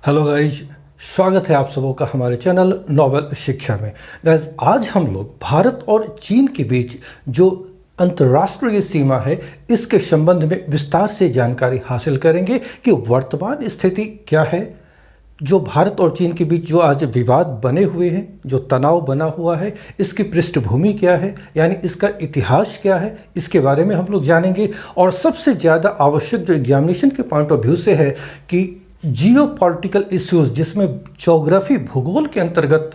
Hello guys, स्वागत है आप सबों का हमारे चैनल नोबल शिक्षा में। गाइज, आज हम लोग भारत और चीन के बीच जो अंतर्राष्ट्रीय सीमा है इसके संबंध में विस्तार से जानकारी हासिल करेंगे कि वर्तमान स्थिति क्या है, जो भारत और चीन के बीच जो आज विवाद बने हुए हैं, जो तनाव बना हुआ है, इसकी पृष्ठभूमि क्या है, यानी इसका इतिहास क्या है, इसके बारे में हम लोग जानेंगे। और सबसे ज़्यादा आवश्यक जो एग्जामिनेशन के पॉइंट ऑफ व्यू से है कि जियो पॉलिटिकल इश्यूज, जिसमें ज्योग्राफी भूगोल के अंतर्गत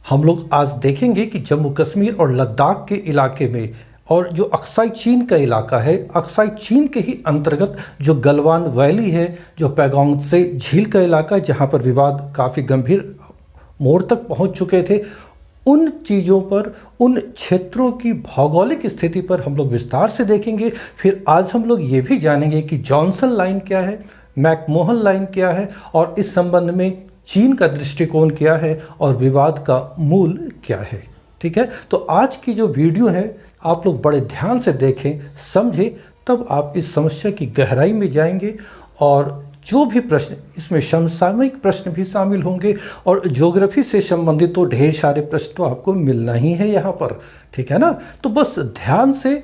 हम लोग आज देखेंगे कि जम्मू कश्मीर और लद्दाख के इलाके में और जो अक्साई चीन का इलाका है, अक्साई चीन के ही अंतर्गत जो गलवान वैली है, जो पैगोंग से झील का इलाका है, जहाँ पर विवाद काफ़ी गंभीर मोड़ तक पहुँच चुके थे, उन चीज़ों पर, उन क्षेत्रों की भौगोलिक स्थिति पर हम लोग विस्तार से देखेंगे। फिर आज हम लोग ये भी जानेंगे कि जॉनसन लाइन क्या है, मैकमोहन लाइन क्या है और इस संबंध में चीन का दृष्टिकोण क्या है और विवाद का मूल क्या है। ठीक है, तो आज की जो वीडियो है आप लोग बड़े ध्यान से देखें, समझें, तब आप इस समस्या की गहराई में जाएंगे। और जो भी प्रश्न इसमें समसामयिक प्रश्न भी शामिल होंगे और ज्योग्राफी से संबंधित तो ढेर सारे प्रश्न तो आपको मिलना ही है यहाँ पर। ठीक है ना, तो बस ध्यान से,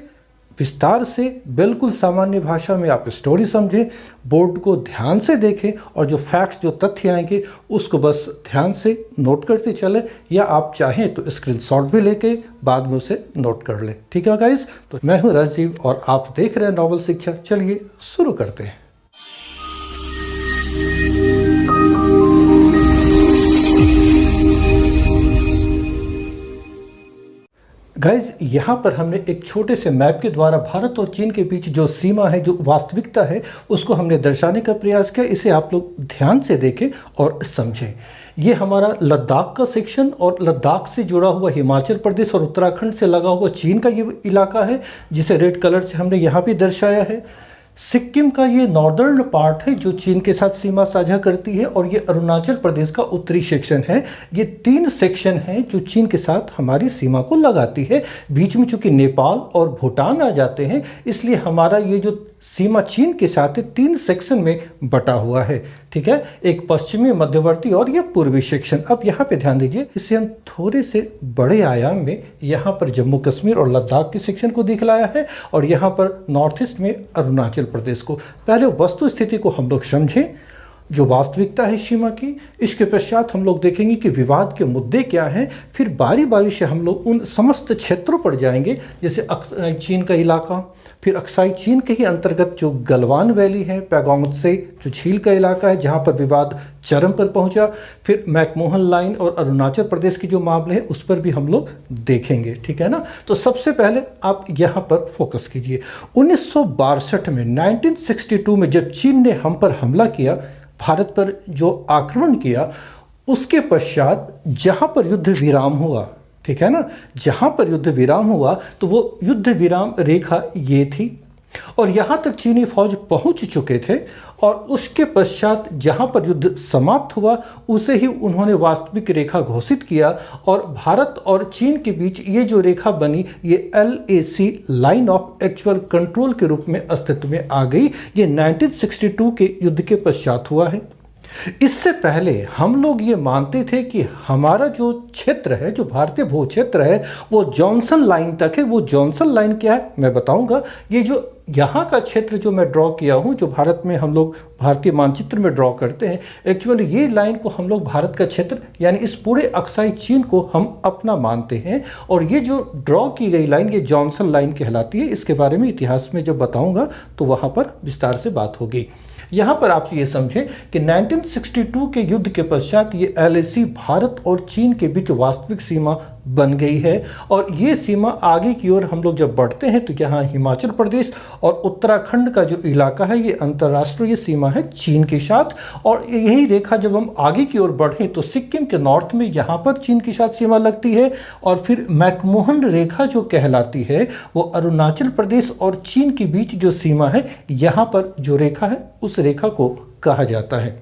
विस्तार से, बिल्कुल सामान्य भाषा में आप स्टोरी समझें, बोर्ड को ध्यान से देखें और जो फैक्ट्स, जो तथ्य आएंगे उसको बस ध्यान से नोट करते चले, या आप चाहें तो स्क्रीनशॉट भी लेके बाद में उसे नोट कर लें। ठीक है गाइस, तो मैं हूं राजीव और आप देख रहे हैं नोबल शिक्षा। चलिए शुरू करते हैं। गाइज, यहाँ पर हमने एक छोटे से मैप के द्वारा भारत और चीन के बीच जो सीमा है, जो वास्तविकता है, उसको हमने दर्शाने का प्रयास किया। इसे आप लोग ध्यान से देखें और समझें। ये हमारा लद्दाख का सेक्शन और लद्दाख से जुड़ा हुआ हिमाचल प्रदेश और उत्तराखंड से लगा हुआ चीन का ये इलाका है, जिसे रेड कलर से हमने यहाँ भी दर्शाया है। सिक्किम का ये नॉर्दर्न पार्ट है जो चीन के साथ सीमा साझा करती है, और ये अरुणाचल प्रदेश का उत्तरी सेक्शन है। ये 3 सेक्शन हैं जो चीन के साथ हमारी सीमा को लगाती है। बीच में चूंकि नेपाल और भूटान आ जाते हैं, इसलिए हमारा ये जो सीमा चीन के साथ 3 सेक्शन में बटा हुआ है। ठीक है, एक पश्चिमी, मध्यवर्ती और ये पूर्वी सेक्शन। अब यहाँ पे ध्यान दीजिए, इसे हम थोड़े से बड़े आयाम में यहाँ पर जम्मू कश्मीर और लद्दाख के सेक्शन को दिखलाया है और यहाँ पर नॉर्थ ईस्ट में अरुणाचल प्रदेश को। पहले वस्तु स्थिति को हम लोग समझें, जो वास्तविकता है सीमा की। इसके पश्चात हम लोग देखेंगे कि विवाद के मुद्दे क्या हैं। फिर बारी बारी से हम लोग उन समस्त क्षेत्रों पर जाएंगे, जैसे चीन का इलाका, फिर अक्साई चीन के ही अंतर्गत जो गलवान वैली है, पैगोंग से जो झील का इलाका है जहां पर विवाद चरम पर पहुंचा, फिर मैकमोहन लाइन और अरुणाचल प्रदेश के जो मामले हैं उस पर भी हम लोग देखेंगे। ठीक है ना, तो सबसे पहले आप यहां पर फोकस कीजिए। 1962 में, 1962 में जब चीन ने हम पर हमला किया, भारत पर जो आक्रमण किया, उसके पश्चात जहां पर युद्ध विराम हुआ, ठीक है ना, जहां पर युद्ध विराम हुआ तो वो युद्ध विराम रेखा ये थी और यहां तक चीनी फौज पहुंच चुके थे। और उसके पश्चात जहां पर युद्ध समाप्त हुआ उसे ही उन्होंने वास्तविक रेखा घोषित किया और भारत और चीन के बीच ये जो रेखा बनी, ये LAC, line of actual control के रूप में अस्तित्व में आ गई। ये 1962 के युद्ध के पश्चात हुआ है। इससे पहले हम लोग ये मानते थे कि हमारा जो क्षेत्र है, जो भारतीय भू क्षेत्र है, वो जॉनसन लाइन तक है। वो जॉनसन लाइन क्या है मैं बताऊंगा। ये जो यहाँ का क्षेत्र जो मैं ड्रॉ किया हूँ, जो भारत में हम लोग भारतीय मानचित्र में ड्रॉ करते हैं, एक्चुअली ये लाइन को हम लोग भारत का क्षेत्र, यानी इस पूरे अक्साई चीन को हम अपना मानते हैं। और ये जो ड्रॉ की गई लाइन, ये जॉनसन लाइन कहलाती है। इसके बारे में इतिहास में जब बताऊंगा तो वहाँ पर विस्तार से बात होगी। यहाँ पर आप ये समझें कि 1962 के युद्ध के पश्चात ये LAC भारत और चीन के बीच वास्तविक सीमा बन गई है। और ये सीमा आगे की ओर हम लोग जब बढ़ते हैं तो यहाँ हिमाचल प्रदेश और उत्तराखंड का जो इलाका है, ये अंतर्राष्ट्रीय सीमा है चीन के साथ। और यही रेखा जब हम आगे की ओर बढ़ें तो सिक्किम के नॉर्थ में यहाँ पर चीन के साथ सीमा लगती है। और फिर मैकमोहन रेखा जो कहलाती है, वो अरुणाचल प्रदेश और चीन के बीच जो सीमा है, यहाँ पर जो रेखा है उस रेखा को कहा जाता है।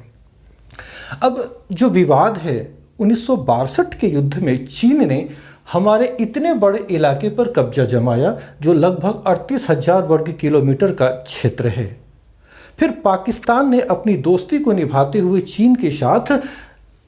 अब जो विवाद है, 1962 के युद्ध में चीन ने हमारे इतने बड़े इलाके पर कब्जा जमाया जो लगभग 38,000 वर्ग किलोमीटर का क्षेत्र है। फिर पाकिस्तान ने अपनी दोस्ती को निभाते हुए चीन के साथ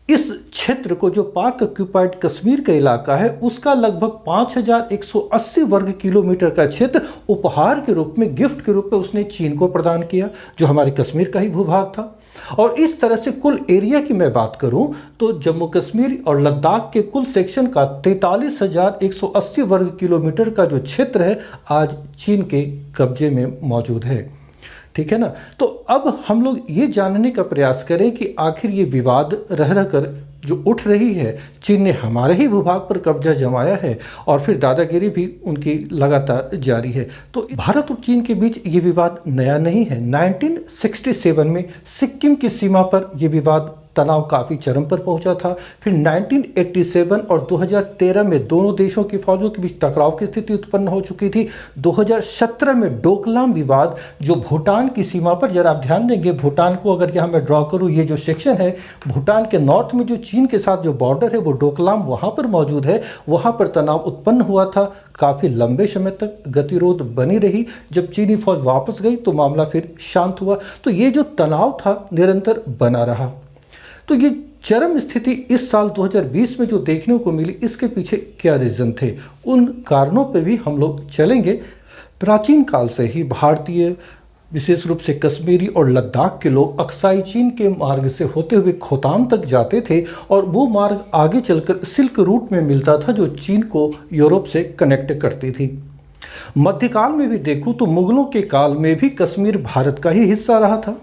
इस क्षेत्र को, जो पाक ऑक्यूपाइड कश्मीर का इलाका है, उसका लगभग 5180 वर्ग किलोमीटर का क्षेत्र उपहार के रूप में, गिफ्ट के रूप में उसने चीन को प्रदान किया, जो हमारे कश्मीर का ही भूभाग था। और इस तरह से कुल एरिया की मैं बात करूं तो जम्मू कश्मीर और लद्दाख के कुल सेक्शन का 43,180 वर्ग किलोमीटर का जो क्षेत्र है आज चीन के कब्जे में मौजूद है। ठीक है ना। तो अब हम लोग ये जानने का प्रयास करें कि आखिर ये विवाद रह रहकर जो उठ रही है, चीन ने हमारे ही भूभाग पर कब्जा जमाया है और फिर दादागिरी भी उनकी लगातार जारी है। तो भारत और चीन के बीच ये विवाद नया नहीं है। 1967 में सिक्किम की सीमा पर यह विवाद, तनाव काफ़ी चरम पर पहुंचा था। फिर 1987 और 2013 में दोनों देशों की फौजों के बीच टकराव की स्थिति उत्पन्न हो चुकी थी। 2017 में डोकलाम विवाद, जो भूटान की सीमा पर, जरा आप ध्यान देंगे, भूटान को अगर यहाँ मैं ड्रॉ करूँ, ये जो सेक्शन है भूटान के नॉर्थ में जो चीन के साथ जो बॉर्डर है वो डोकलाम वहाँ पर मौजूद है। वहाँ पर तनाव उत्पन्न हुआ था, काफ़ी लंबे समय तक गतिरोध बनी रही। जब चीनी फौज वापस गई तो मामला फिर शांत हुआ। तो ये जो तनाव था निरंतर बना रहा। तो ये चरम स्थिति इस साल 2020 में जो देखने को मिली, इसके पीछे क्या रीज़न थे, उन कारणों पर भी हम लोग चलेंगे। प्राचीन काल से ही भारतीय, विशेष रूप से कश्मीरी और लद्दाख के लोग अक्साई चीन के मार्ग से होते हुए खोतान तक जाते थे और वो मार्ग आगे चलकर सिल्क रूट में मिलता था, जो चीन को यूरोप से कनेक्ट करती थी। मध्यकाल में भी देखूं तो मुगलों के काल में भी कश्मीर भारत का ही हिस्सा रहा था।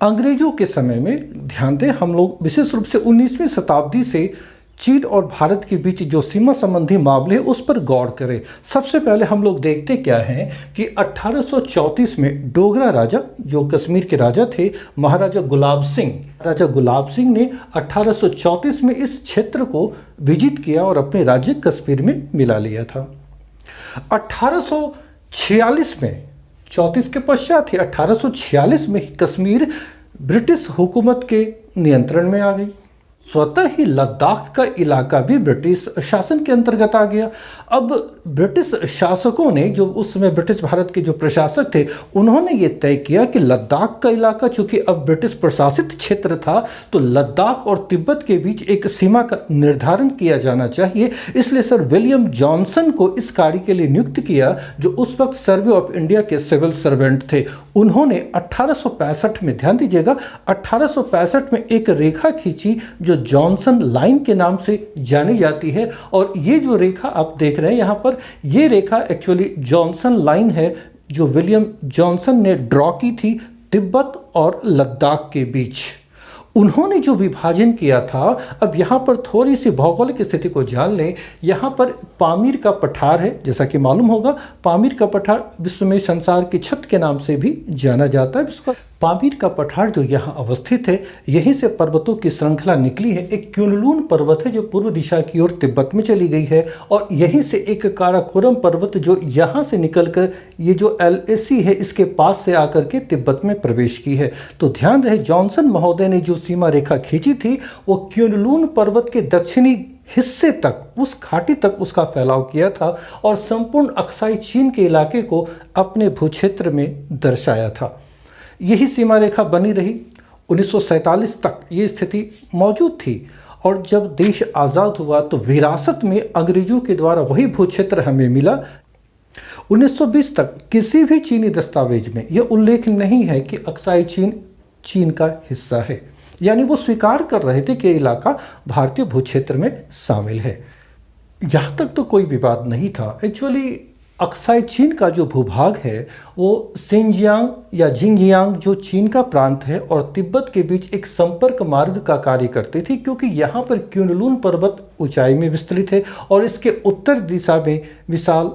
अंग्रेजों के समय में, ध्यान दें, हम लोग विशेष रूप से 19वीं शताब्दी से चीन और भारत के बीच जो सीमा संबंधी मामले उस पर गौर करें। सबसे पहले हम लोग देखते क्या हैं कि 1834 में डोगरा राजा, जो कश्मीर के राजा थे, महाराजा गुलाब सिंह, राजा गुलाब सिंह ने 1834 में इस क्षेत्र को विजिट किया और अपने राज्य कश्मीर में मिला लिया था। 1846 में, 34 के पश्चात ही 1846 में कश्मीर ब्रिटिश हुकूमत के नियंत्रण में आ गई। स्वतः ही लद्दाख का इलाका भी ब्रिटिश शासन के अंतर्गत आ गया। अब ब्रिटिश शासकों ने, जो उस समय ब्रिटिश भारत के जो प्रशासक थे, उन्होंने ये तय किया कि लद्दाख का इलाका चूंकि अब ब्रिटिश प्रशासित क्षेत्र था, तो लद्दाख और तिब्बत के बीच एक सीमा का निर्धारण किया जाना चाहिए। इसलिए सर विलियम जॉनसन को इस कार्य के लिए नियुक्त किया, जो उस वक्त सर्वे ऑफ इंडिया के सिविल सर्वेंट थे। उन्होंने 1865 में, ध्यान दीजिएगा, 1865 में एक रेखा खींची जो जॉनसन लाइन के नाम से जानी जाती है। और ये जो रेखा आप देख रहे हैं यहाँ पर, ये रेखा एक्चुअली जॉनसन लाइन है, जो विलियम जॉनसन ने ड्रॉ की थी तिब्बत और लद्दाख के बीच। उन्होंने जो विभाजन किया था, अब यहाँ पर थोड़ी सी भौगोलिक स्थिति को जान लें। यहाँ पर पामीर का पठार है, जैसा कि मालूम होगा, पामीर का पठार विश्व में संसार की छत के नाम से भी जाना जाता है। इसका पामीर का पठार जो यहाँ अवस्थित है, यहीं से पर्वतों की श्रृंखला निकली है। एक क्युनलुन पर्वत है जो पूर्व दिशा की ओर तिब्बत में चली गई है, और यहीं से एक काराकोरम पर्वत जो यहाँ से निकलकर ये जो LAC है इसके पास से आकर के तिब्बत में प्रवेश की है। तो ध्यान रहे, जॉनसन महोदय ने जो सीमा रेखा खींची थी वो क्युनलुन पर्वत के दक्षिणी हिस्से तक, उस घाटी तक उसका फैलाव किया था और संपूर्ण अक्साई चीन के इलाके को अपने भूक्षेत्र में दर्शाया था। यही सीमा रेखा बनी रही 1947 तक, ये स्थिति मौजूद थी। और जब देश आज़ाद हुआ तो विरासत में अंग्रेजों के द्वारा वही भूक्षेत्र हमें मिला। 1920 तक किसी भी चीनी दस्तावेज में यह उल्लेख नहीं है कि अक्साई चीन चीन का हिस्सा है, यानी वो स्वीकार कर रहे थे कि इलाका भारतीय भूक्षेत्र में शामिल है। यहाँ तक तो कोई विवाद नहीं था। एक्चुअली अक्साई चीन का जो भूभाग है वो सिंजियांग या जिंगजियांग जो चीन का प्रांत है और तिब्बत के बीच एक संपर्क मार्ग का कार्य करती थी, क्योंकि यहाँ पर क्युनलुन पर्वत ऊंचाई में विस्तृत है और इसके उत्तर दिशा में विशाल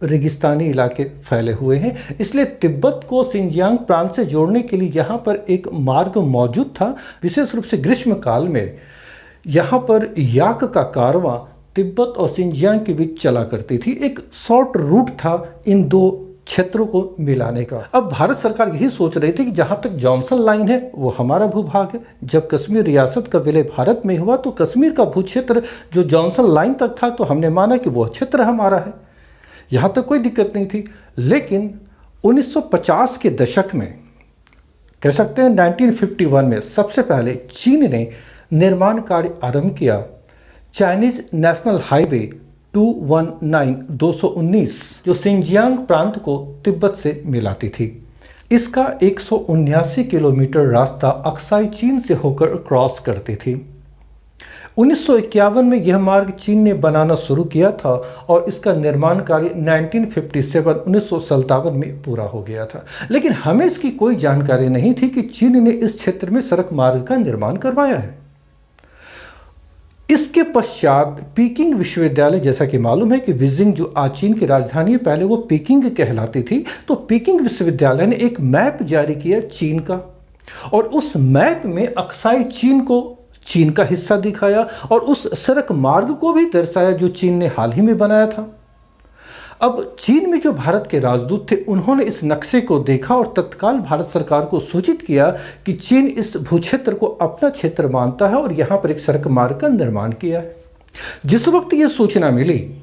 रेगिस्तानी इलाके फैले हुए हैं। इसलिए तिब्बत को सिंजियांग प्रांत से जोड़ने के लिए यहाँ पर एक मार्ग मौजूद था। विशेष रूप से ग्रीष्म काल में यहाँ पर याक का कारवां तिब्बत और सिंजियांग के बीच चला करती थी। एक शॉर्ट रूट था इन दो क्षेत्रों को मिलाने का। अब भारत सरकार यही सोच रही थी कि जहाँ तक जॉनसन लाइन है वो हमारा भूभाग है। जब कश्मीर रियासत का विलय भारत में हुआ तो कश्मीर का भूक्षेत्र जो जॉनसन लाइन तक था, तो हमने माना कि वह क्षेत्र हमारा है, यहाँ तक कोई दिक्कत नहीं थी। लेकिन 1950 के दशक में कह सकते हैं 1951 में सबसे पहले चीन ने निर्माण कार्य आरंभ किया। चाइनीज नेशनल हाईवे 219 जो सिंजियांग प्रांत को तिब्बत से मिलाती थी। इसका 179 किलोमीटर रास्ता अक्साई चीन से होकर क्रॉस करती थी। 1951 में यह मार्ग चीन ने बनाना शुरू किया था और इसका निर्माण कार्य 1957 में पूरा हो गया था। लेकिन हमें इसकी कोई जानकारी नहीं थी कि चीन ने इस क्षेत्र में सड़क मार्ग का निर्माण करवाया है। इसके पश्चात पीकिंग विश्वविद्यालय, जैसा कि मालूम है कि बीजिंग जो आज चीन की राजधानी है, पहले वो पीकिंग कहलाती थी, तो पीकिंग विश्वविद्यालय ने एक मैप जारी किया चीन का, और उस मैप में अक्साई चीन को चीन का हिस्सा दिखाया और उस सड़क मार्ग को भी दर्शाया जो चीन ने हाल ही में बनाया था। अब चीन में जो भारत के राजदूत थे उन्होंने इस नक्शे को देखा और तत्काल भारत सरकार को सूचित किया कि चीन इस भूक्षेत्र को अपना क्षेत्र मानता है और यहाँ पर एक सड़क मार्ग का निर्माण किया है। जिस वक्त ये सूचना मिली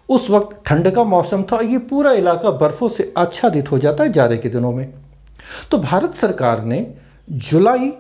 उस वक्त ठंड का मौसम था, ये पूरा इलाका बर्फों से आच्छादित हो जाता है जाड़े के दिनों में। तो भारत सरकार ने जुलाई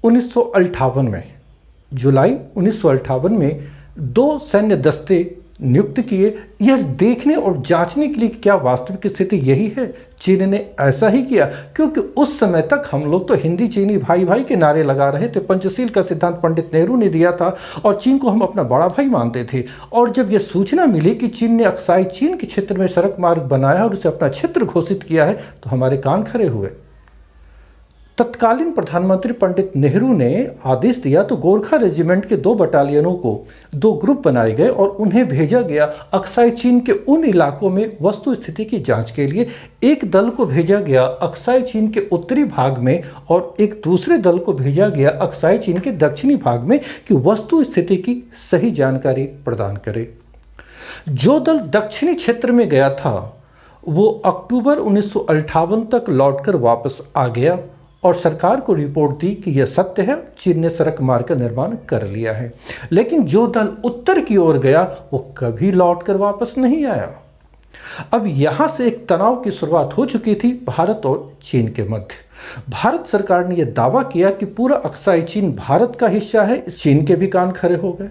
1958 में 2 सैन्य दस्ते नियुक्त किए, यह देखने और जांचने के लिए कि क्या वास्तविक स्थिति यही है। चीन ने ऐसा ही किया क्योंकि उस समय तक हम लोग तो हिंदी चीनी भाई भाई के नारे लगा रहे थे। पंचशील का सिद्धांत पंडित नेहरू ने दिया था और चीन को हम अपना बड़ा भाई मानते थे। और जब यह सूचना मिली कि चीन ने अक्साई चीन के क्षेत्र में सड़क मार्ग बनाया और उसे अपना क्षेत्र घोषित किया है तो हमारे कान खड़े हुए। तत्कालीन प्रधानमंत्री पंडित नेहरू ने आदेश दिया तो गोरखा रेजिमेंट के 2 बटालियनों को 2 ग्रुप बनाए गए और उन्हें भेजा गया अक्साई चीन के उन इलाकों में वस्तु स्थिति की जांच के लिए। एक दल को भेजा गया अक्साई चीन के उत्तरी भाग में और एक दूसरे दल को भेजा गया अक्साई चीन के दक्षिणी भाग में कि वस्तु स्थिति की सही जानकारी प्रदान करे। जो दल दक्षिणी क्षेत्र में गया था वो अक्टूबर 1958 तक लौटकर वापस आ गया और सरकार को रिपोर्ट दी कि यह सत्य है, चीन ने सड़क मार्ग का निर्माण कर लिया है। लेकिन जो दल उत्तर की ओर गया वो कभी लौटकर वापस नहीं आया। अब यहां से एक तनाव की शुरुआत हो चुकी थी भारत और चीन के मध्य। भारत सरकार ने यह दावा किया कि पूरा अक्साई चीन भारत का हिस्सा है। चीन के भी कान खड़े हो गए।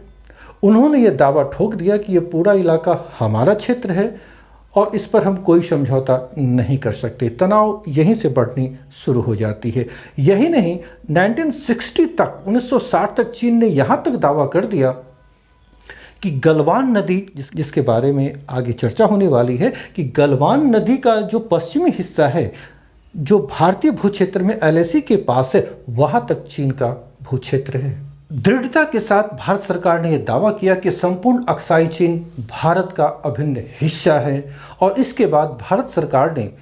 उन्होंने यह दावा ठोक दिया कि यह पूरा इलाका हमारा क्षेत्र है और इस पर हम कोई समझौता नहीं कर सकते। तनाव यहीं से बढ़नी शुरू हो जाती है। यही नहीं, 1960 तक 1960 तक चीन ने यहाँ तक दावा कर दिया कि गलवान नदी, जिसके बारे में आगे चर्चा होने वाली है, कि गलवान नदी का जो पश्चिमी हिस्सा है जो भारतीय भूक्षेत्र में LAC के पास है वहाँ तक चीन का भूक्षेत्र है। दृढ़ता के साथ भारत सरकार ने यह दावा किया कि संपूर्ण अक्साई चीन भारत का अभिन्न हिस्सा है। और इसके बाद भारत सरकार ने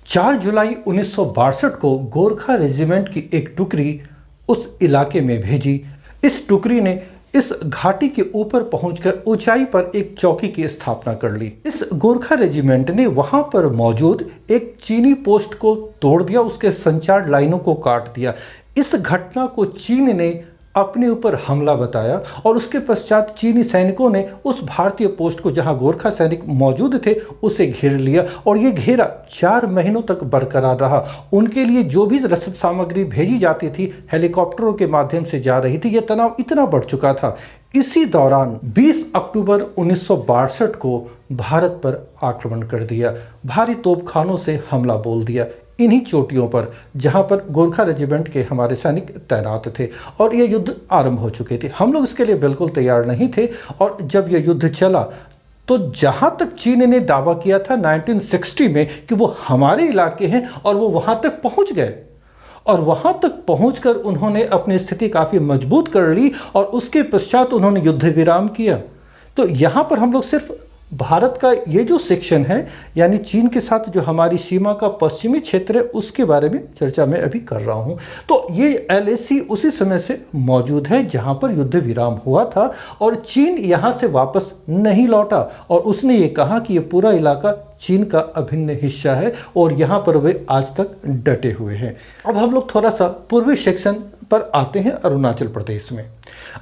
4 जुलाई 1962 को गोरखा रेजिमेंट की एक टुकड़ी उस इलाके में भेजी। इस टुकड़ी ने इस घाटी के ऊपर पहुंचकर ऊंचाई पर एक चौकी की स्थापना कर ली। इस गोरखा रेजिमेंट ने वहां पर मौजूद एक चीनी पोस्ट को तोड़ दिया, उसके संचार लाइनों को काट दिया। इस घटना को चीन ने अपने ऊपर हमला बताया और उसके पश्चात चीनी सैनिकों ने उस भारतीय पोस्ट को, जहां गोरखा सैनिक मौजूद थे, उसे घेर लिया और ये घेरा 4 महीनों तक बरकरार रहा। उनके लिए जो भी रसद सामग्री भेजी जाती थी हेलीकॉप्टरों के माध्यम से जा रही थी। यह तनाव इतना बढ़ चुका था। इसी दौरान 20 अक्टूबर 1962 को भारत पर आक्रमण कर दिया। भारी तोपखानों से हमला बोल दिया इन्हीं चोटियों पर जहां पर गोरखा रेजिमेंट के हमारे सैनिक तैनात थे और ये युद्ध आरंभ हो चुके थे। हम लोग इसके लिए बिल्कुल तैयार नहीं थे और जब यह युद्ध चला तो जहां तक चीन ने दावा किया था 1960 में कि वो हमारे इलाके हैं और वो वहां तक पहुंच गए और वहां तक पहुंचकर उन्होंने अपनी स्थिति काफ़ी मजबूत कर ली और उसके पश्चात उन्होंने युद्ध विराम किया। तो यहाँ पर हम लोग सिर्फ भारत का ये जो सेक्शन है यानी चीन के साथ जो हमारी सीमा का पश्चिमी क्षेत्र है उसके बारे में चर्चा मैं अभी कर रहा हूँ। तो ये LAC उसी समय से मौजूद है जहाँ पर युद्ध विराम हुआ था और चीन यहाँ से वापस नहीं लौटा और उसने ये कहा कि ये पूरा इलाका चीन का अभिन्न हिस्सा है और यहाँ पर वे आज तक डटे हुए हैं। अब हम लोग थोड़ा सा पूर्वी सेक्शन पर आते हैं अरुणाचल प्रदेश में।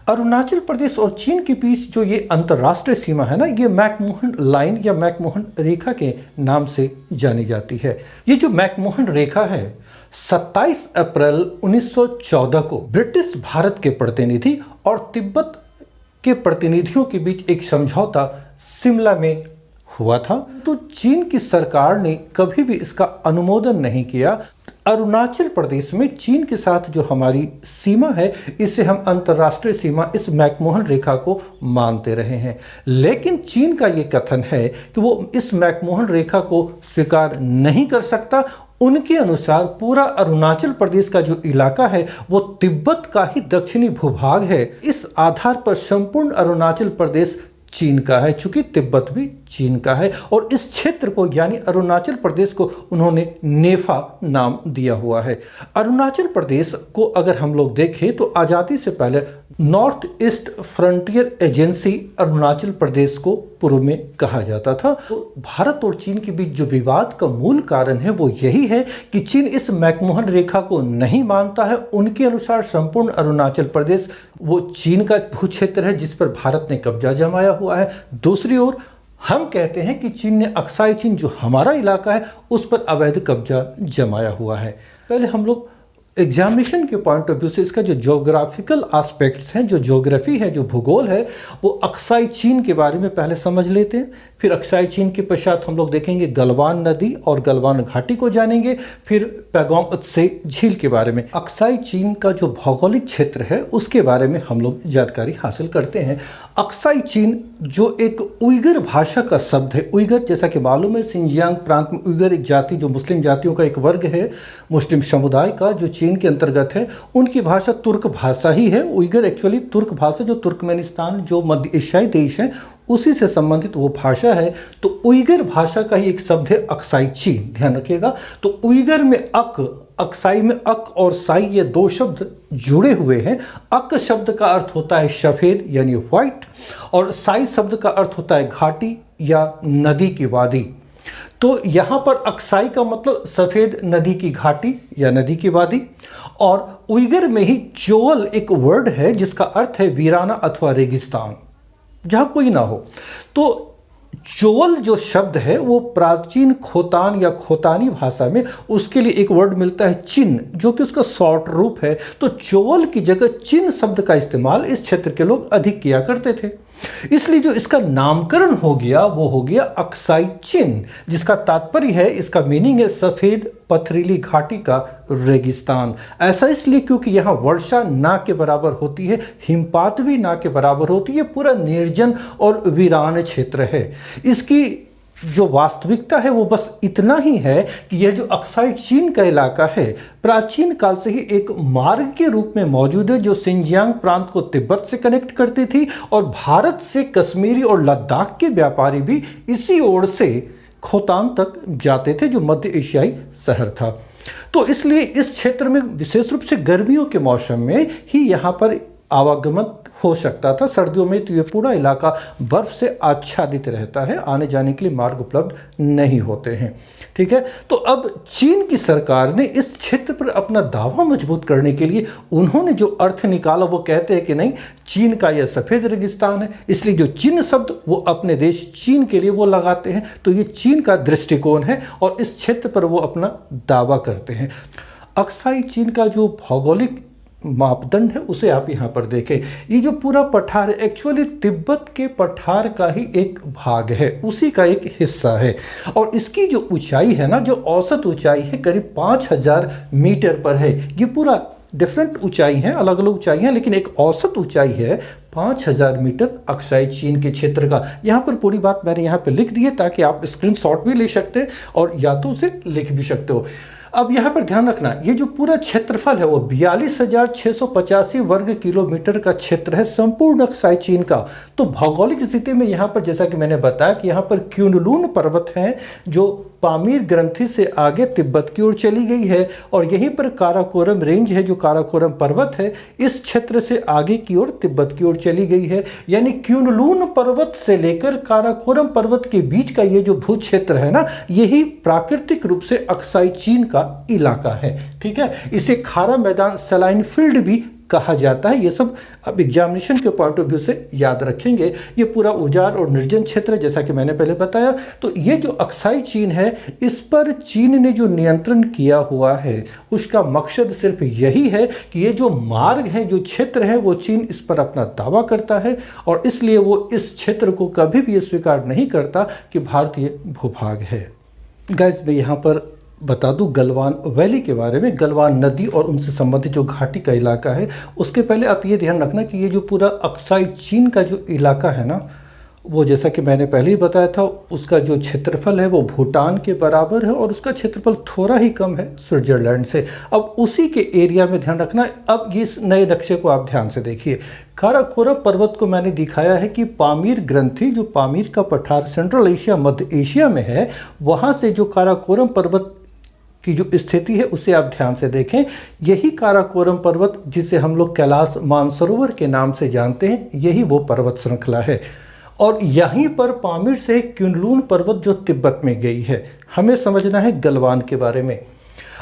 अरुणाचल प्रदेश और चीन के बीच जो ये अंतर्राष्ट्रीय सीमा है ना, ये मैकमोहन लाइन या मैकमोहन रेखा के नाम से जानी जाती है। ये जो मैकमोहन रेखा है 27 अप्रैल 1914 को ब्रिटिश भारत के प्रतिनिधि और तिब्बत के प्रतिनिधियों के बीच एक समझौता शिमला में हुआ था। तो चीन की सरकार ने कभी भी इसका अनुमोदन नहीं किया। अरुणाचल प्रदेश में चीन के साथ जो हमारी सीमा है, इसे हम अंतर्राष्ट्रीय सीमा, इस मैकमोहन रेखा को मानते रहे हैं। लेकिन चीन का ये कथन है कि वो इस मैकमोहन रेखा को स्वीकार नहीं कर सकता। उनके अनुसार पूरा अरुणाचल प्रदेश का जो इलाका है वो तिब्बत का ही दक्षिणी भूभाग है। इस आधार पर संपूर्ण अरुणाचल प्रदेश चीन का है, चूंकि तिब्बत भी चीन का है। और इस क्षेत्र को यानी अरुणाचल प्रदेश को उन्होंने नेफा नाम दिया हुआ है। अरुणाचल प्रदेश को अगर हम लोग देखें तो आज़ादी से पहले North East Frontier Agency Arunachal Pradesh को पूर्व में कहा जाता था। तो भारत और चीन के बीच जो विवाद का मूल कारण है वो यही है कि चीन इस मैकमोहन रेखा को नहीं मानता है। उनके अनुसार संपूर्ण अरुणाचल प्रदेश वो चीन का भूक्षेत्र है जिस पर भारत ने कब्जा जमाया हुआ है। दूसरी ओर हम कहते हैं कि चीन ने अक्साई चीन जो हमारा इलाका है उस पर अवैध कब्जा जमाया हुआ है। पहले हम लोग एग्जामिनेशन के पॉइंट ऑफ व्यू से इसका जो ज्योग्राफिकल एस्पेक्ट्स हैं, जो ज्योग्राफी है, जो भूगोल है, वो अक्साई चीन के बारे में पहले समझ लेते हैं। फिर अक्साई चीन के पश्चात हम लोग देखेंगे गलवान नदी और गलवान घाटी को जानेंगे। फिर पैगोंग त्से झील के बारे में। अक्साई चीन का जो भौगोलिक क्षेत्र है उसके बारे में हम लोग जानकारी हासिल करते हैं। अक्साई चीन जो एक उइगर भाषा का शब्द है। उइगर जैसा कि मालूम है सिंजियांग प्रांत में उइगर एक जाति जो मुस्लिम जातियों का एक वर्ग है, मुस्लिम समुदाय का, जो चीन के अंतर्गत है। उनकी भाषा तुर्क भाषा ही है। उइगर एक्चुअली तुर्क भाषा, जो तुर्कमेनिस्तान जो मध्य एशियाई देश है उसी से संबंधित वो भाषा है। तो उइगर भाषा का ही एक शब्द है अक्साई चीन, ध्यान रखिएगा। तो उइगर में अक्साई में अक और साई ये दो शब्द जुड़े हुए हैं। अक शब्द का अर्थ होता है सफेद यानी व्हाइट, और साई शब्द का अर्थ होता है घाटी या नदी की वादी। तो यहाँ पर अक्साई का मतलब सफेद नदी की घाटी या नदी की वादी, और उइगर में ही चोवल एक वर्ड है जिसका अर्थ है वीराना अथवा रेगिस्तान, जहाँ कोई ना हो। तो चोवल जो शब्द है वो प्राचीन खोतान या खोतानी भाषा में उसके लिए एक वर्ड मिलता है चिन, जो कि उसका शॉर्ट रूप है। तो चोवल की जगह चिन शब्द का इस्तेमाल इस क्षेत्र के लोग अधिक किया करते थे। इसलिए जो इसका नामकरण हो गया वो हो गया अक्साई चिन, जिसका तात्पर्य है, इसका मीनिंग है सफेद पथरीली घाटी का रेगिस्तान। ऐसा इसलिए क्योंकि यहाँ वर्षा ना के बराबर होती है, हिमपात भी ना के बराबर होती है, पूरा निर्जन और वीरान क्षेत्र है। इसकी जो वास्तविकता है वो बस इतना ही है कि यह जो अक्साई चीन का इलाका है प्राचीन काल से ही एक मार्ग के रूप में मौजूद है, जो सिंजियांग प्रांत को तिब्बत से कनेक्ट करती थी, और भारत से कश्मीरी और लद्दाख के व्यापारी भी इसी ओर से खोतान तक जाते थे, जो मध्य एशियाई शहर था। तो इसलिए इस क्षेत्र में विशेष रूप से गर्मियों के मौसम में ही यहाँ पर आवागमन हो सकता था। सर्दियों में तो ये पूरा इलाका बर्फ से आच्छादित रहता है, आने जाने के लिए मार्ग उपलब्ध नहीं होते हैं। ठीक है, तो अब चीन की सरकार ने इस क्षेत्र पर अपना दावा मजबूत करने के लिए उन्होंने जो अर्थ निकाला वो कहते हैं कि नहीं, चीन का यह सफ़ेद रेगिस्तान है, इसलिए जो चीन शब्द वो अपने देश चीन के लिए वो लगाते हैं। तो ये चीन का दृष्टिकोण है और इस क्षेत्र पर वो अपना दावा करते हैं। अक्साई चीन का जो भौगोलिक मापदंड है उसे आप यहाँ पर देखें। ये जो पूरा पठार है एक्चुअली तिब्बत के पठार का ही एक भाग है, उसी का एक हिस्सा है। और इसकी जो ऊंचाई है ना, जो औसत ऊंचाई है करीब 5000 मीटर पर है। ये पूरा डिफरेंट ऊंचाई है, अलग अलग ऊंचाई है, लेकिन एक औसत ऊंचाई है 5000 मीटर अक्साई चीन के क्षेत्र का। यहाँ पर पूरी बात मैंने यहाँ पे लिख दी है ताकि आप स्क्रीनशॉट भी ले सकते हैं और या तो उसे लिख भी सकते हो। अब यहाँ पर ध्यान रखना, ये जो पूरा क्षेत्रफल है वो 42,685 वर्ग किलोमीटर का क्षेत्र है संपूर्ण अक्साई चीन का। तो भौगोलिक स्थिति में यहाँ पर जैसा कि मैंने बताया कि यहाँ पर क्युनलुन पर्वत है जो पामीर ग्रंथि से आगे तिब्बत की ओर चली गई है, और यहीं पर काराकोरम रेंज है जो काराकोरम पर्वत है इस क्षेत्र से आगे की ओर तिब्बत की ओर चली गई है। यानी क्युनलुन पर्वत से लेकर काराकोरम पर्वत के बीच का ये जो भू क्षेत्र है ना, यही प्राकृतिक रूप से अक्साई चीन का इलाका है। ठीक है, इसे खारा मैदान सलाइन फील्ड भी कहा जाता है। ये सब अब एग्जामिनेशन के पॉइंट ऑफ व्यू से याद रखेंगे। ये पूरा उजाड़ और निर्जन क्षेत्र है, जैसा कि मैंने पहले बताया। तो ये जो अक्साई चीन है, इस पर चीन ने जो नियंत्रण किया हुआ है, उसका मकसद सिर्फ यही है कि ये जो मार्ग है, जो क्षेत्र है, वो चीन इस पर अपना दावा करता है और इसलिए वो इस क्षेत्र को कभी भी स्वीकार नहीं करता कि भारतीय भूभाग है। गाइस, मैं यहाँ पर बता दूं गलवान वैली के बारे में, गलवान नदी और उनसे संबंधित जो घाटी का इलाका है। उसके पहले आप ये ध्यान रखना कि ये जो पूरा अक्साई चीन का जो इलाका है ना, वो जैसा कि मैंने पहले ही बताया था, उसका जो क्षेत्रफल है वो भूटान के बराबर है और उसका क्षेत्रफल थोड़ा ही कम है स्विट्जरलैंड से। अब उसी के एरिया में ध्यान रखना। अब इस नए नक्शे को आप ध्यान से देखिए। काराकोरम पर्वत को मैंने दिखाया है कि पामीर ग्रंथि, जो पामीर का पठार सेंट्रल एशिया मध्य एशिया में है, वहाँ से जो काराकोरम पर्वत की जो स्थिति है उसे आप ध्यान से देखें। यही काराकोरम पर्वत, जिसे हम लोग कैलाश मानसरोवर के नाम से जानते हैं, यही वो पर्वत श्रृंखला है। और यहीं पर पामीर से क्युनलुन पर्वत जो तिब्बत में गई है। हमें समझना है गलवान के बारे में।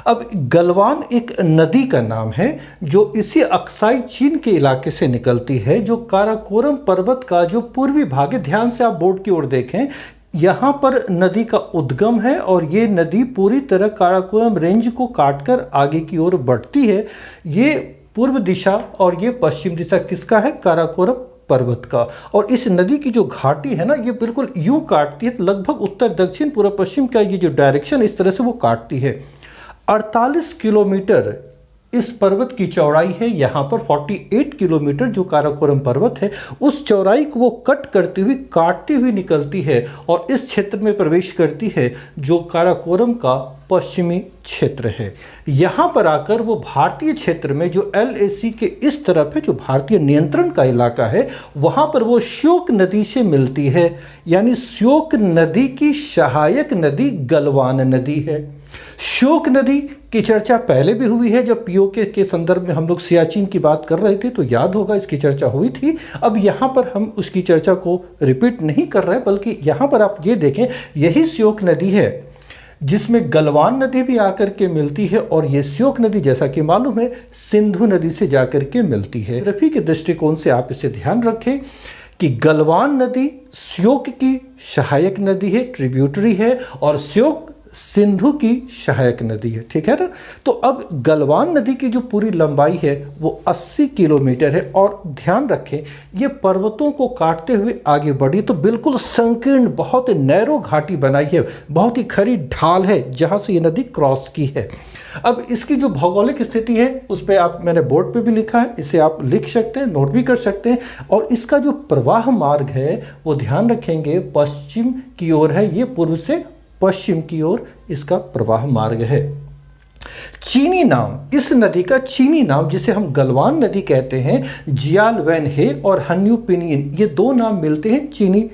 अब गलवान एक नदी का नाम है जो इसी अक्साई चीन के इलाके से निकलती है, जो काराकोरम पर्वत का जो पूर्वी भाग है। ध्यान से आप बोर्ड की ओर देखें, यहाँ पर नदी का उद्गम है और ये नदी पूरी तरह काराकोरम रेंज को काटकर आगे की ओर बढ़ती है। ये पूर्व दिशा और ये पश्चिम दिशा किसका है? काराकोरम पर्वत का। और इस नदी की जो घाटी है ना, ये बिल्कुल यूं काटती है, लगभग उत्तर दक्षिण पूर्व पश्चिम का ये जो डायरेक्शन इस तरह से वो काटती है। 48 किलोमीटर इस पर्वत की चौड़ाई है। यहाँ पर 48 किलोमीटर जो काराकोरम पर्वत है, उस चौड़ाई को वो कट करती हुई, काटती हुई निकलती है और इस क्षेत्र में प्रवेश करती है जो काराकोरम का पश्चिमी क्षेत्र है। यहाँ पर आकर वो भारतीय क्षेत्र में जो LAC के इस तरफ है, जो भारतीय नियंत्रण का इलाका है, वहाँ पर वो श्योक नदी से मिलती है। यानी श्योक नदी की सहायक नदी गलवान नदी है। श्योक नदी की चर्चा पहले भी हुई है, जब POK के संदर्भ में हम लोग सियाचिन की बात कर रहे थे, तो याद होगा इसकी चर्चा हुई थी। अब यहाँ पर हम उसकी चर्चा को रिपीट नहीं कर रहे, बल्कि यहाँ पर आप ये देखें, यही श्योक नदी है जिसमें गलवान नदी भी आकर के मिलती है। और ये श्योक नदी, जैसा कि मालूम है, सिंधु नदी से जाकर के मिलती है। ज्योग्राफी के दृष्टिकोण से आप इसे ध्यान रखें कि गलवान नदी श्योक की सहायक नदी है, ट्रिब्यूटरी है, और श्योक सिंधु की सहायक नदी है। ठीक है ना? तो अब गलवान नदी की जो पूरी लंबाई है वो 80 किलोमीटर है। और ध्यान रखें, ये पर्वतों को काटते हुए आगे बढ़ी, तो बिल्कुल संकीर्ण, बहुत नैरो घाटी बनाई है, बहुत ही खरी ढाल है जहां से ये नदी क्रॉस की है। अब इसकी जो भौगोलिक स्थिति है उस पर आप, मैंने बोर्ड पे भी लिखा है, इसे आप लिख सकते हैं, नोट भी कर सकते हैं। और इसका जो प्रवाह मार्ग है वो ध्यान रखेंगे पश्चिम की ओर है, ये पूर्व से पश्चिम की ओर इसका प्रवाह मार्ग है। चीनी नाम, इस नदी का चीनी नाम, जिसे हम गलवान नदी कहते हैं, जियाल वैन हे और हन्यू पिनियन, ये दो नाम मिलते हैं चीनी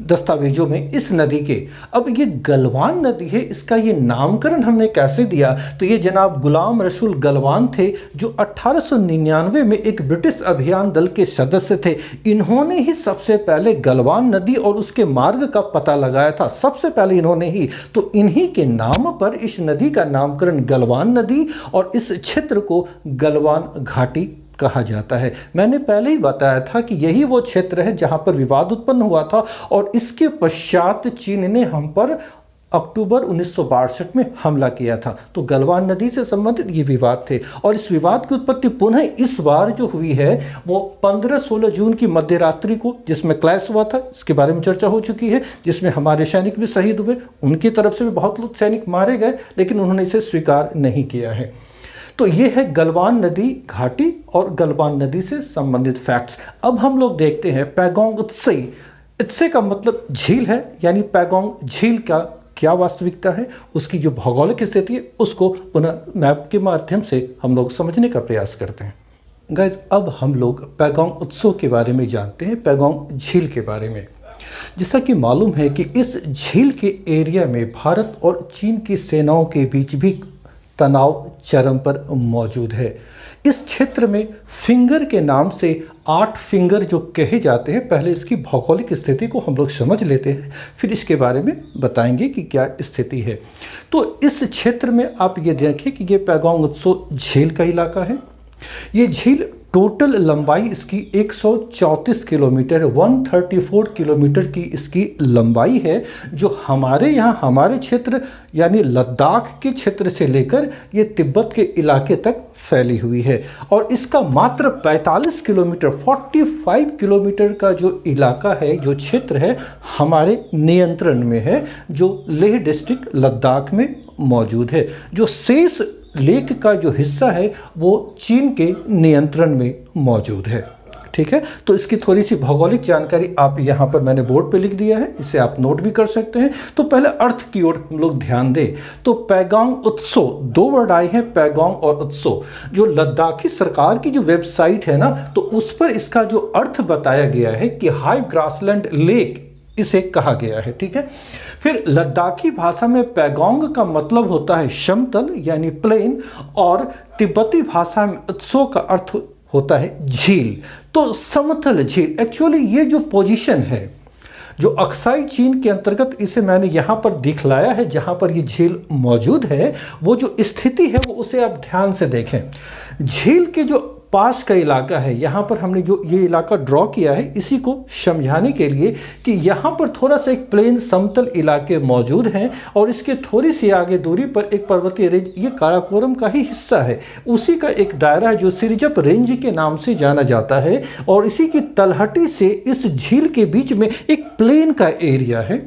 दस्तावेजों में इस नदी के। अब ये गलवान नदी है, इसका ये नामकरण हमने कैसे दिया? तो ये जनाब गुलाम रसूल गलवान थे, जो 1899 में एक ब्रिटिश अभियान दल के सदस्य थे। इन्होंने ही सबसे पहले गलवान नदी और उसके मार्ग का पता लगाया था, सबसे पहले इन्होंने ही। तो इन्हीं के नाम पर इस नदी का नामकरण गलवान नदी और इस क्षेत्र को गलवान घाटी कहा जाता है। मैंने पहले ही बताया था कि यही वो क्षेत्र है जहां पर विवाद उत्पन्न हुआ था और इसके पश्चात चीन ने हम पर अक्टूबर 1962 में हमला किया था। तो गलवान नदी से संबंधित ये विवाद थे और इस विवाद की उत्पत्ति पुनः इस बार जो हुई है वो 15-16 जून की मध्य रात्रि को, जिसमें क्लैश हुआ था, इसके बारे में चर्चा हो चुकी है, जिसमें हमारे सैनिक भी शहीद हुए, उनकी तरफ से भी बहुत लोग सैनिक मारे गए, लेकिन उन्होंने इसे स्वीकार नहीं किया है। तो ये है गलवान नदी घाटी और गलवान नदी से संबंधित फैक्ट्स। अब हम लोग देखते हैं पैगोंग त्से। त्से का मतलब झील है, यानी पैगोंग झील का क्या वास्तविकता है, उसकी जो भौगोलिक स्थिति है, उसको पुनः मैप के माध्यम से हम लोग समझने का प्रयास करते हैं। गाइज, अब हम लोग पैगोंग उत्सव के बारे में जानते हैं, पैगोंग झील के बारे में। जैसा कि मालूम है कि इस झील के एरिया में भारत और चीन की सेनाओं के बीच भी तनाव चरम पर मौजूद है। इस क्षेत्र में फिंगर के नाम से 8 फिंगर जो कहे जाते हैं, पहले इसकी भौगोलिक स्थिति को हम लोग समझ लेते हैं, फिर इसके बारे में बताएंगे कि क्या स्थिति है। तो इस क्षेत्र में आप ये देखें कि ये पैगोंग त्सो झील का इलाका है। ये झील टोटल लंबाई इसकी 134 किलोमीटर है, 134 किलोमीटर की इसकी लंबाई है, जो हमारे यहाँ हमारे क्षेत्र यानी लद्दाख के क्षेत्र से लेकर ये तिब्बत के इलाके तक फैली हुई है। और इसका मात्र 45 किलोमीटर 45 किलोमीटर का जो इलाका है, जो क्षेत्र है, हमारे नियंत्रण में है, जो लेह डिस्ट्रिक्ट लद्दाख में मौजूद है। जो शेष लेक का जो हिस्सा है वो चीन के नियंत्रण में मौजूद है। ठीक है, तो इसकी थोड़ी सी भौगोलिक जानकारी आप यहाँ पर मैंने बोर्ड पे लिख दिया है, इसे आप नोट भी कर सकते हैं। तो पहले अर्थ की ओर हम लोग ध्यान दें तो पैगोंग उत्सो, दो वर्ड आए हैं पैगोंग और उत्सो। जो लद्दाखी सरकार की जो वेबसाइट है ना, तो उस पर इसका जो अर्थ बताया गया है कि हाई ग्रासलैंड लेक इसे कहा गया है। ठीक है, फिर लद्दाखी भाषा में पैगोंग का मतलब होता है समतल यानी प्लेन, और तिब्बती भाषा में उत्सो का अर्थ होता है झील। तो समतल झील, एक्चुअली ये जो पोजीशन है, जो अक्साई चीन के अंतर्गत, इसे मैंने यहाँ पर दिखलाया है जहाँ पर ये झील मौजूद है, वो जो स्थिति है वो उसे आप ध्यान से देखें। झील के जो पास का इलाका है, यहाँ पर हमने जो ये इलाका ड्रॉ किया है, इसी को समझाने के लिए कि यहाँ पर थोड़ा सा एक प्लेन समतल इलाके मौजूद हैं, और इसके थोड़ी सी आगे दूरी पर एक पर्वतीय रेंज, ये काराकोरम का ही हिस्सा है, उसी का एक दायरा है जो सिरजप रेंज के नाम से जाना जाता है। और इसी की तलहटी से इस झील के बीच में एक प्लेन का एरिया है,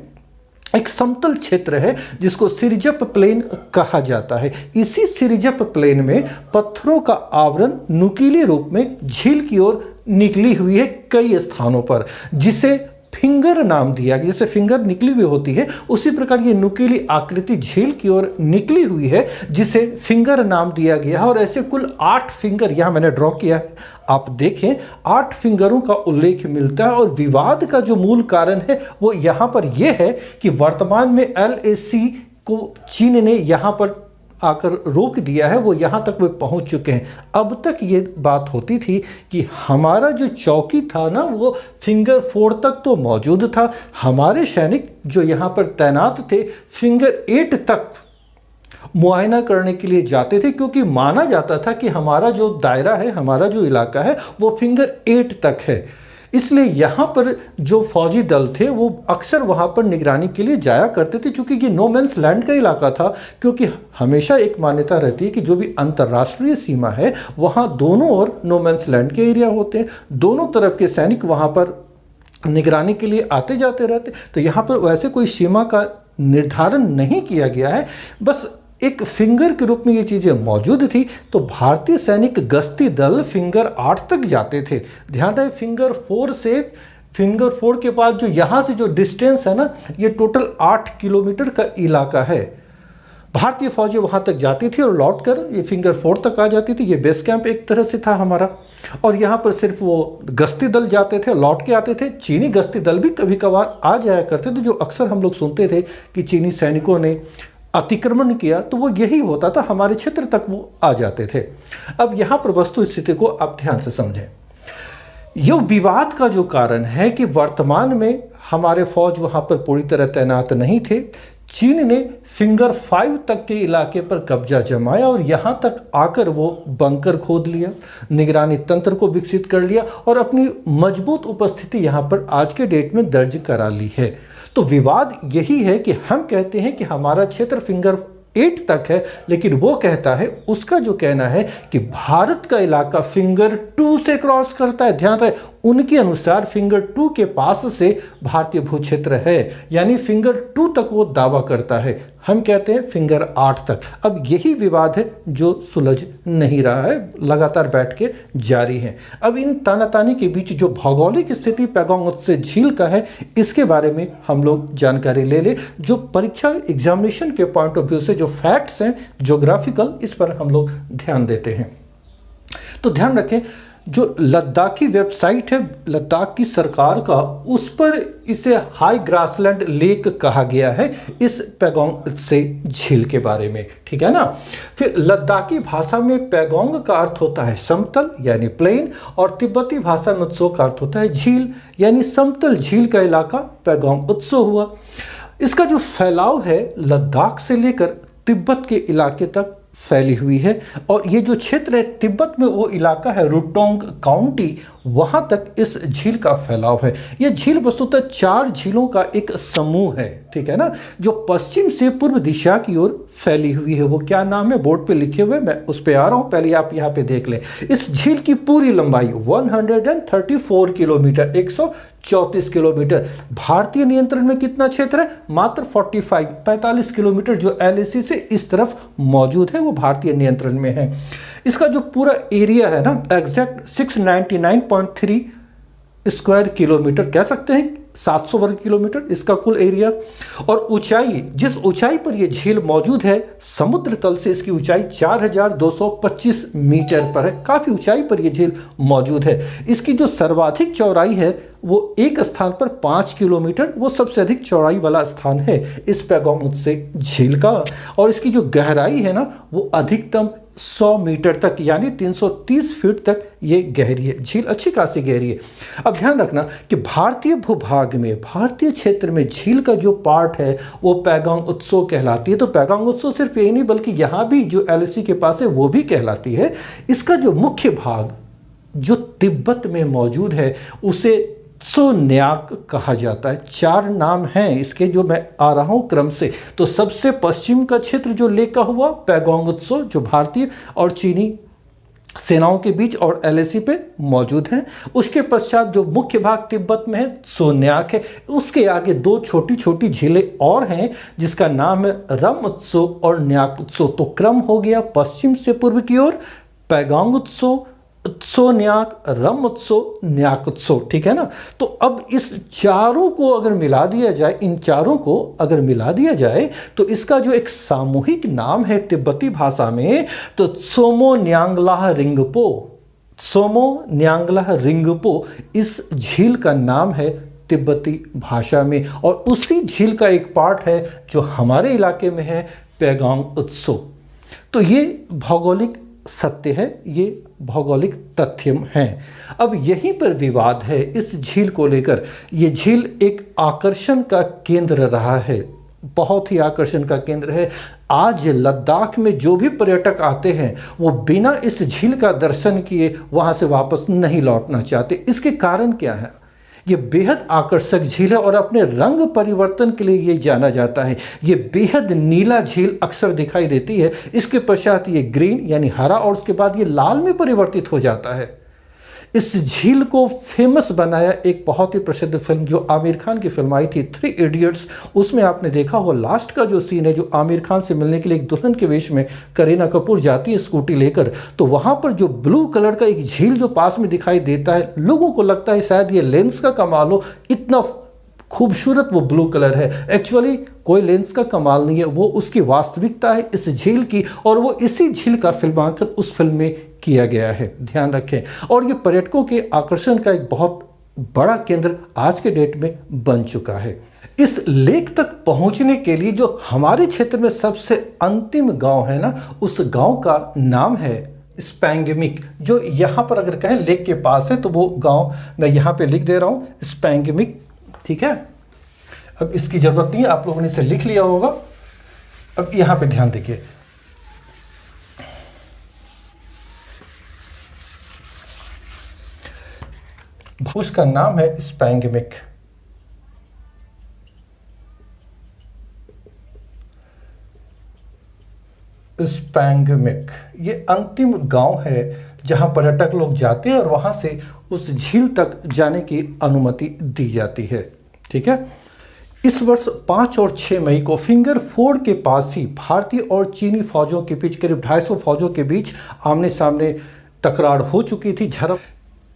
एक समतल क्षेत्र है जिसको सिरजप प्लेन कहा जाता है। इसी सिरजप प्लेन में पत्थरों का आवरण नुकीले रूप में झील की ओर निकली हुई है कई स्थानों पर, जिसे फिंगर नाम दिया गया। जैसे फिंगर निकली हुई होती है, उसी प्रकार ये नुकीली आकृति झील की ओर निकली हुई है, जिसे फिंगर नाम दिया गया है। और ऐसे कुल 8 फिंगर यहाँ मैंने ड्रॉ किया है, आप देखें 8 फिंगरों का उल्लेख मिलता है। और विवाद का जो मूल कारण है वो यहाँ पर यह है कि वर्तमान में LAC को चीन ने यहाँ पर आकर रोक दिया है, वो यहाँ तक वे पहुँच चुके हैं। अब तक ये बात होती थी कि हमारा जो चौकी था ना, वो फिंगर 4 तक तो मौजूद था, हमारे सैनिक जो यहाँ पर तैनात थे फिंगर 8 तक मुआयना करने के लिए जाते थे, क्योंकि माना जाता था कि हमारा जो दायरा है, हमारा जो इलाका है, वो फिंगर 8 तक है। इसलिए यहाँ पर जो फौजी दल थे वो अक्सर वहाँ पर निगरानी के लिए जाया करते थे, क्योंकि ये नो मैंस लैंड का इलाका था। क्योंकि हमेशा एक मान्यता रहती है कि जो भी अंतर्राष्ट्रीय सीमा है वहाँ दोनों ओर नो मैंस लैंड के एरिया होते हैं, दोनों तरफ के सैनिक वहाँ पर निगरानी के लिए आते जाते रहते। तो यहाँ पर वैसे कोई सीमा का निर्धारण नहीं किया गया है, बस एक फिंगर के रूप में ये चीज़ें मौजूद थी। तो भारतीय सैनिक गश्ती दल फिंगर 8 तक जाते थे। ध्यान रहे, फिंगर 4 से फिंगर 4 के बाद जो यहाँ से जो डिस्टेंस है ना, ये टोटल 8 किलोमीटर का इलाका है। भारतीय फौजी वहाँ तक जाती थी और लौट कर ये फिंगर 4 तक आ जाती थी। ये बेस कैंप एक तरह से था हमारा, और यहाँ पर सिर्फ वो गश्ती दल जाते थे, लौट के आते थे। चीनी गश्ती दल भी कभी कभार आ जाया करते थे, जो अक्सर हम लोग सुनते थे कि चीनी सैनिकों ने अतिक्रमण किया, तो वो यही होता था, हमारे क्षेत्र तक वो आ जाते थे। अब यहाँ पर वस्तु स्थिति को आप ध्यान से समझें। यह विवाद का जो कारण है कि वर्तमान में हमारे फौज वहाँ पर पूरी तरह तैनात नहीं थे। चीन ने फिंगर 5 तक के इलाके पर कब्जा जमाया और यहाँ तक आकर वो बंकर खोद लिया, निगरानी तंत्र को विकसित कर लिया और अपनी मजबूत उपस्थिति यहाँ पर आज के डेट में दर्ज करा ली है। तो विवाद यही है कि हम कहते हैं कि हमारा क्षेत्र फिंगर 8 तक है, लेकिन वो कहता है, उसका जो कहना है कि भारत का इलाका फिंगर 2 से क्रॉस करता है। ध्यान रहे, उनके अनुसार फिंगर 2 के पास से भारतीय भूक्षेत्र है, यानी फिंगर 2 तक वो दावा करता है। हम कहते हैं फिंगर 8 तक। अब यही विवाद है जो सुलझ नहीं रहा है, लगातार बैठ के जारी है। अब इन तानातानी के बीच जो भौगोलिक स्थिति पैगोंग उत्से झील का है, इसके बारे में हम लोग जानकारी ले ले। जो परीक्षा एग्जामिनेशन के पॉइंट ऑफ व्यू से जो फैक्ट्स हैं ज्योग्राफिकल, इस पर हम लोग ध्यान देते हैं। तो ध्यान रखें, जो लद्दाखी वेबसाइट है लद्दाख की सरकार का, उस पर इसे हाई ग्रासलैंड लेक कहा गया है इस पैगोंग से झील के बारे में, ठीक है ना। फिर लद्दाखी भाषा में पैगोंग का अर्थ होता है समतल यानी प्लेन, और तिब्बती भाषा में उत्सो का अर्थ होता है झील यानी समतल झील का इलाका पैगोंग उत्सो हुआ। इसका जो फैलाव है लद्दाख से लेकर तिब्बत के इलाके तक फैली हुई है। और ये जो क्षेत्र है तिब्बत में, वो इलाका है रुटोंग काउंटी, वहाँ तक इस झील का फैलाव है। ये झील वस्तुतः 4 झीलों का एक समूह है, ठीक है ना, जो पश्चिम से पूर्व दिशा की ओर फैली हुई है। वो क्या नाम है बोर्ड पे लिखे हुए, मैं उस पे आ रहा हूँ, पहले आप यहाँ पे देख लें। इस झील की पूरी लंबाई 134 किलोमीटर, 134 किलोमीटर। भारतीय नियंत्रण में कितना क्षेत्र है? मात्र 45 किलोमीटर, जो एलएसी से इस तरफ मौजूद है वो भारतीय नियंत्रण में है। इसका जो पूरा एरिया है ना, एग्जैक्ट 699.3 स्क्वायर किलोमीटर कह सकते हैं, 700 वर्ग किलोमीटर इसका कुल एरिया। और ऊंचाई, जिस ऊंचाई पर यह झील मौजूद है समुद्र तल से, इसकी ऊंचाई 4225 मीटर पर है। काफी ऊंचाई पर यह झील मौजूद है। इसकी जो सर्वाधिक चौड़ाई है वो एक स्थान पर 5 किलोमीटर, वो सबसे अधिक चौड़ाई वाला स्थान है इस पैगोंग उत्से झील का। और इसकी जो गहराई है ना, वो अधिकतम 100 मीटर तक, यानी 330 फीट तक ये गहरी है। झील अच्छी खासी गहरी है। अब ध्यान रखना कि भारतीय भूभाग में, भारतीय क्षेत्र में झील का जो पार्ट है वो पैगोंग उत्सो कहलाती है। तो पैगोंग उत्सो सिर्फ यही नहीं, बल्कि यहाँ भी जो एलएसी के पास है वो भी कहलाती है। इसका जो मुख्य भाग जो तिब्बत में मौजूद है उसे त्सो-न्याक कहा जाता है। 4 नाम हैं इसके, जो मैं आ रहा हूं क्रम से। तो सबसे पश्चिम का क्षेत्र जो लेका हुआ पैगोंग उत्सो, जो भारतीय और चीनी सेनाओं के बीच और एलएसी पे मौजूद हैं। उसके पश्चात जो मुख्य भाग तिब्बत में है त्सो-न्याक है। उसके आगे 2 छोटी छोटी झीलें और हैं जिसका नाम है रम उत्सो और न्याक उत्सो। तो क्रम हो गया पश्चिम से पूर्व की ओर, पैगोंग उत्सो, त्सो-न्याक, रम उत्सो, न्याक उत्सो, ठीक है ना। तो अब इस चारों को अगर मिला दिया जाए, इन चारों को अगर मिला दिया जाए तो इसका जो एक सामूहिक नाम है तिब्बती भाषा में, तो त्सोमो न्यांगलाह रिंगपो, त्सोमो न्यांगलाह रिंगपो इस झील का नाम है तिब्बती भाषा में। और उसी झील का एक पार्ट है जो हमारे इलाके में है, पैगोंग उत्सो। तो ये भौगोलिक सत्य है, ये भौगोलिक तथ्य हैं। अब यहीं पर विवाद है इस झील को लेकर। ये झील एक आकर्षण का केंद्र रहा है, बहुत ही आकर्षण का केंद्र है। आज लद्दाख में जो भी पर्यटक आते हैं वो बिना इस झील का दर्शन किए वहां से वापस नहीं लौटना चाहते। इसके कारण क्या है? ये बेहद आकर्षक झील है और अपने रंग परिवर्तन के लिए ये जाना जाता है। ये बेहद नीला झील अक्सर दिखाई देती है, इसके पश्चात ये ग्रीन यानी हरा, और उसके बाद ये लाल में परिवर्तित हो जाता है। इस झील को फेमस बनाया एक बहुत ही प्रसिद्ध फिल्म जो आमिर खान की फिल्म आई थी, 3 इडियट्स। उसमें आपने देखा हो लास्ट का जो सीन है, जो आमिर खान से मिलने के लिए एक दुल्हन के वेश में करीना कपूर जाती है स्कूटी लेकर, तो वहां पर जो ब्लू कलर का एक झील जो पास में दिखाई देता है, लोगों को लगता है शायद ये लेंस का कमाल हो, इतना खूबसूरत वो ब्लू कलर है। एक्चुअली कोई लेंस का कमाल नहीं है, वो उसकी वास्तविकता है इस झील की, और वो इसी झील का फिल्मांकन उस फिल्म में किया गया है, ध्यान रखें। और ये पर्यटकों के आकर्षण का एक बहुत बड़ा केंद्र आज के डेट में बन चुका है। इस लेक तक पहुंचने के लिए जो हमारे क्षेत्र में सबसे अंतिम गांव है ना, उस गांव का नाम है स्पैंगमिक, जो यहाँ पर अगर कहें लेक के पास है तो वो गांव मैं यहाँ पे लिख दे रहा हूँ, स्पैंगमिक, ठीक है। अब इसकी जरूरत नहीं है, आप लोगों ने इसे लिख लिया होगा। अब यहां पे ध्यान देखिए, उसका नाम है स्पैंगमिक। स्पैंगमिक ये अंतिम गांव है जहां पर्यटक लोग जाते हैं और वहां से उस झील तक जाने की अनुमति दी जाती है, ठीक है। इस वर्ष 5 और 6 मई को फिंगर फोर्ड के पास ही भारतीय और चीनी फौजों के बीच, करीब 250 फौजों के बीच आमने सामने टकरार हो चुकी थी, झड़प।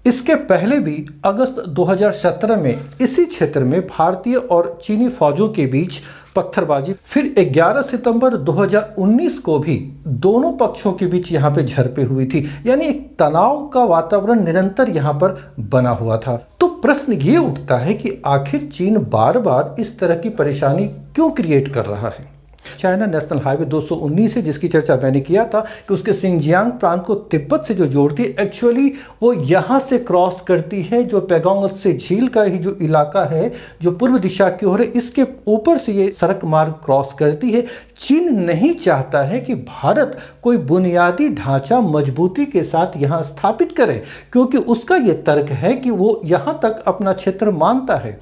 इसके पहले भी अगस्त 2017 में इसी क्षेत्र में भारतीय और चीनी फौजों के बीच पत्थरबाजी, फिर 11 सितंबर 2019 को भी दोनों पक्षों के बीच यहां पे झड़पें हुई थी। यानी एक तनाव का वातावरण निरंतर यहां पर बना हुआ था। तो प्रश्न ये उठता है कि आखिर चीन बार बार इस तरह की परेशानी क्यों क्रिएट कर रहा है? चाइना नेशनल हाईवे 219 है, जिसकी चर्चा मैंने किया था कि उसके सिंजियांग प्रांत को तिब्बत से जो जोड़ती है, एक्चुअली वो यहाँ से क्रॉस करती है, जो पैगोंग से झील का ही जो इलाका है जो पूर्व दिशा की ओर है, इसके ऊपर से ये सड़क मार्ग क्रॉस करती है। चीन नहीं चाहता है कि भारत कोई बुनियादी ढांचा मजबूती के साथ यहाँ स्थापित करे, क्योंकि उसका ये तर्क है कि वो यहाँ तक अपना क्षेत्र मानता है।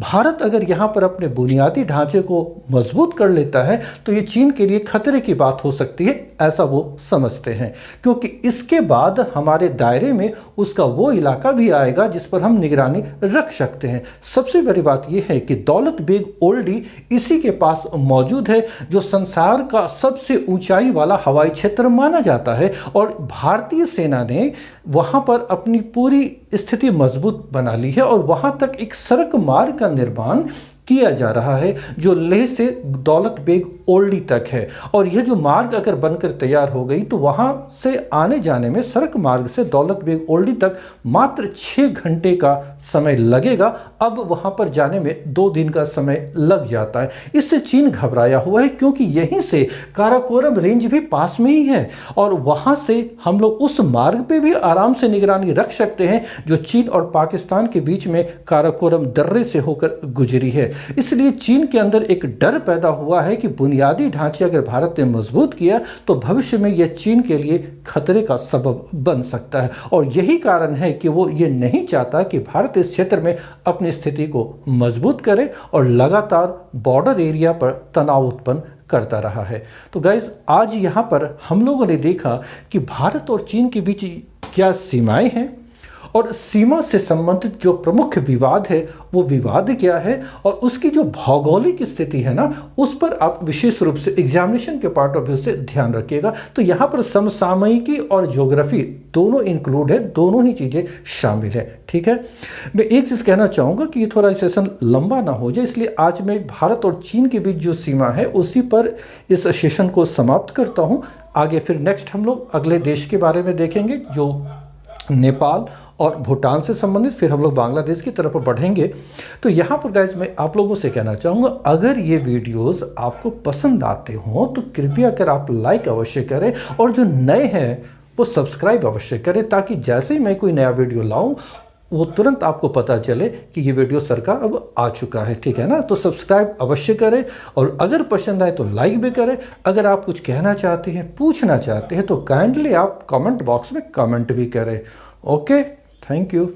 भारत अगर यहाँ पर अपने बुनियादी ढांचे को मजबूत कर लेता है तो ये चीन के लिए खतरे की बात हो सकती है, ऐसा वो समझते हैं, क्योंकि इसके बाद हमारे दायरे में उसका वो इलाका भी आएगा जिस पर हम निगरानी रख सकते हैं। सबसे बड़ी बात यह है कि दौलत बेग ओल्डी इसी के पास मौजूद है, जो संसार का सबसे ऊंचाई वाला हवाई क्षेत्र माना जाता है, और भारतीय सेना ने वहां पर अपनी पूरी स्थिति मजबूत बना ली है और वहां तक एक सड़क मार्ग का निर्माण किया जा रहा है जो लेह से दौलत बेग ओल्डी तक है। और यह जो मार्ग अगर बनकर तैयार हो गई तो वहां से आने जाने में सड़क मार्ग से दौलत बेग ओल्डी तक मात्र 6 घंटे का समय लगेगा। अब वहां पर जाने में 2 दिन का समय लग जाता है। इससे चीन घबराया हुआ है, क्योंकि यहीं से काराकोरम रेंज भी पास में ही है और वहां से हम लोग उस मार्ग पे भी आराम से निगरानी रख सकते हैं जो चीन और पाकिस्तान के बीच में काराकोरम दर्रे से होकर गुजरी है। इसलिए चीन के अंदर एक डर पैदा हुआ है कि बुनियादी ढांचे अगर भारत ने मजबूत किया तो भविष्य में यह चीन के लिए खतरे का सबब बन सकता है, और यही कारण है कि वो ये नहीं चाहता कि भारत इस क्षेत्र में अपनी स्थिति को मजबूत करे और लगातार बॉर्डर एरिया पर तनाव उत्पन्न करता रहा है। तो गाइज, आज यहाँ पर हम लोगों ने देखा कि भारत और चीन के बीच क्या सीमाएं हैं और सीमा से संबंधित जो प्रमुख विवाद है वो विवाद क्या है, और उसकी जो भौगोलिक स्थिति है ना, उस पर आप विशेष रूप से एग्जामिनेशन के पार्ट ऑफ व्यू से ध्यान रखिएगा। तो यहाँ पर समसामयिकी और ज्योग्राफी दोनों इंक्लूड है, दोनों ही चीज़ें शामिल है। ठीक है, मैं एक चीज़ कहना चाहूँगा कि ये थोड़ा सेशन लंबा ना हो जाए, इसलिए आज मैं भारत और चीन के बीच जो सीमा है उसी पर इस सेशन को समाप्त करता हूँ। आगे फिर नेक्स्ट हम लोग अगले देश के बारे में देखेंगे जो नेपाल और भूटान से संबंधित, फिर हम लोग बांग्लादेश की तरफ बढ़ेंगे। तो यहाँ पर गाइज मैं आप लोगों से कहना चाहूँगा, अगर ये वीडियोस आपको पसंद आते हों तो कृपया कर आप लाइक अवश्य करें, और जो नए हैं वो सब्सक्राइब अवश्य करें, ताकि जैसे ही मैं कोई नया वीडियो लाऊं वो तुरंत आपको पता चले कि ये वीडियो सर का अब आ चुका है। ठीक है ना, तो सब्सक्राइब अवश्य करें, और अगर पसंद आए तो लाइक भी करें। अगर आप कुछ कहना चाहते हैं, पूछना चाहते हैं, तो काइंडली आप कमेंट बॉक्स में कमेंट भी करें। Okay, thank you.